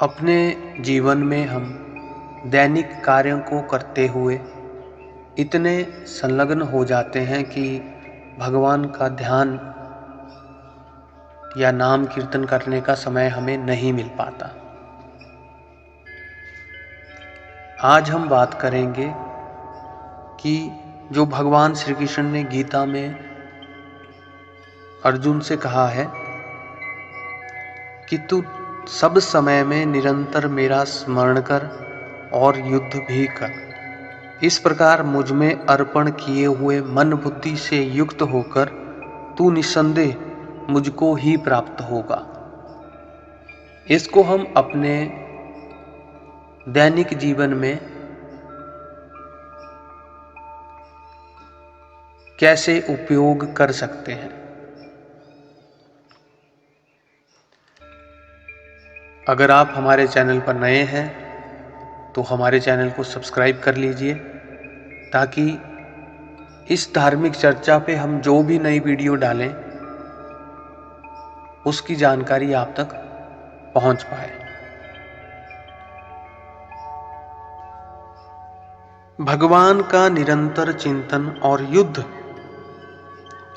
अपने जीवन में हम दैनिक कार्यों को करते हुए इतने संलग्न हो जाते हैं कि भगवान का ध्यान या नाम कीर्तन करने का समय हमें नहीं मिल पाता। आज हम बात करेंगे कि जो भगवान श्री कृष्ण ने गीता में अर्जुन से कहा है कि तू सब समय में निरंतर मेरा स्मरण कर और युद्ध भी कर। इस प्रकार मुझ में अर्पण किए हुए मन बुद्धि से युक्त होकर तू निस्संदेह मुझको ही प्राप्त होगा। इसको हम अपने दैनिक जीवन में कैसे उपयोग कर सकते हैं। अगर आप हमारे चैनल पर नए हैं तो हमारे चैनल को सब्सक्राइब कर लीजिए, ताकि इस धार्मिक चर्चा पे हम जो भी नई वीडियो डालें उसकी जानकारी आप तक पहुंच पाए। भगवान का निरंतर चिंतन और युद्ध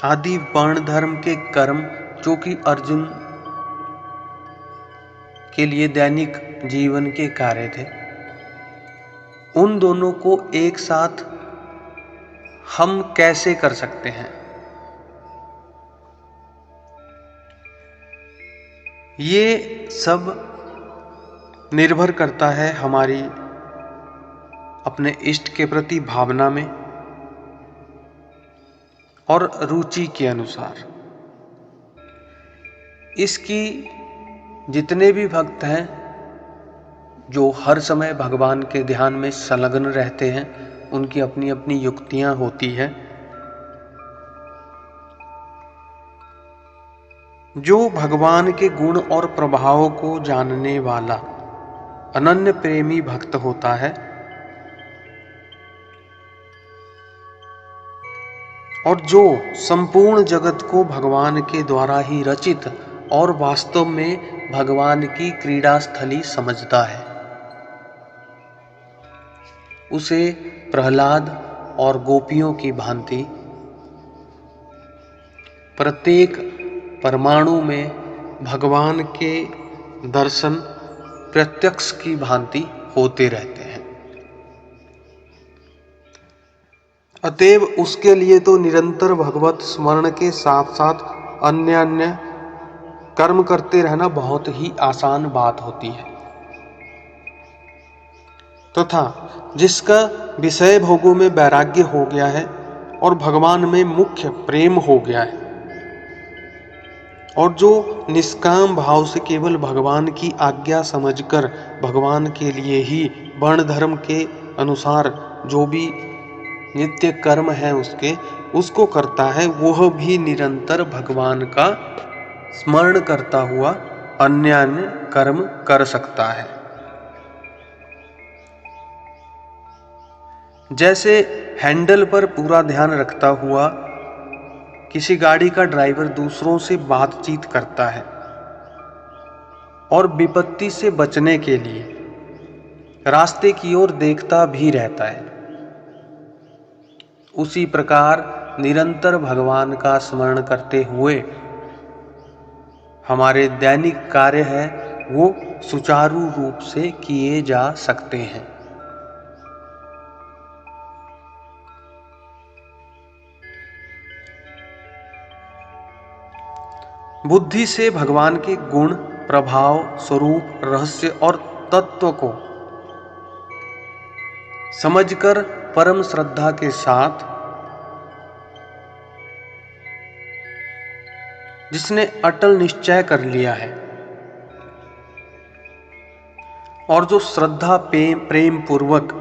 आदि वर्ण धर्म के कर्म जो कि अर्जुन के लिए दैनिक जीवन के कार्य थे, उन दोनों को एक साथ हम कैसे कर सकते हैं। ये सब निर्भर करता है हमारी अपने इष्ट के प्रति भावना में और रुचि के अनुसार। इसकी जितने भी भक्त हैं जो हर समय भगवान के ध्यान में संलग्न रहते हैं, उनकी अपनी अपनी युक्तियां होती हैं। जो भगवान के गुण और प्रभाव को जानने वाला अनन्य प्रेमी भक्त होता है और जो संपूर्ण जगत को भगवान के द्वारा ही रचित और वास्तव में भगवान की क्रीड़ा स्थली समझता है, उसे प्रहलाद और गोपियों की भांति प्रत्येक परमाणु में भगवान के दर्शन प्रत्यक्ष की भांति होते रहते हैं। अतएव उसके लिए तो निरंतर भगवत स्मरण के साथ साथ अन्य अन्य कर्म करते रहना बहुत ही आसान बात होती है, तथा जिसका विषय भोगों में वैराग्य हो गया है और भगवान में मुख्य प्रेम हो गया है, और जो निष्काम भाव से केवल भगवान की आज्ञा समझकर भगवान के लिए ही वर्ण धर्म के अनुसार जो भी नित्य कर्म है उसको करता है, वह भी निरंतर भगवान का स्मरण करता हुआ अन्य अन्य कर्म कर सकता है। जैसे हैंडल पर पूरा ध्यान रखता हुआ किसी गाड़ी का ड्राइवर दूसरों से बातचीत करता है और विपत्ति से बचने के लिए रास्ते की ओर देखता भी रहता है, उसी प्रकार निरंतर भगवान का स्मरण करते हुए हमारे दैनिक कार्य है वो सुचारू रूप से किए जा सकते हैं। बुद्धि से भगवान के गुण, प्रभाव, स्वरूप, रहस्य और तत्व को समझकर परम श्रद्धा के साथ जिसने अटल निश्चय कर लिया है और जो श्रद्धा प्रेम पूर्वक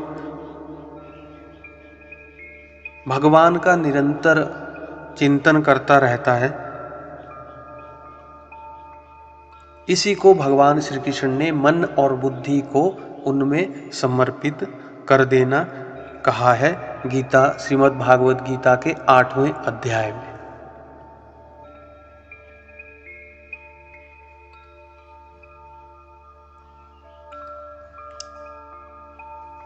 भगवान का निरंतर चिंतन करता रहता है, इसी को भगवान श्री कृष्ण ने मन और बुद्धि को उनमें समर्पित कर देना कहा है गीता श्रीमद् भागवत गीता के 8वें अध्याय में।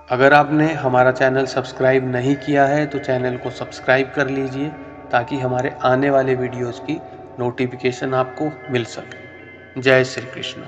अगर आपने हमारा चैनल सब्सक्राइब नहीं किया है तो चैनल को सब्सक्राइब कर लीजिए ताकि हमारे आने वाले वीडियोज़ की नोटिफिकेशन आपको मिल सके। जय श्री कृष्ण।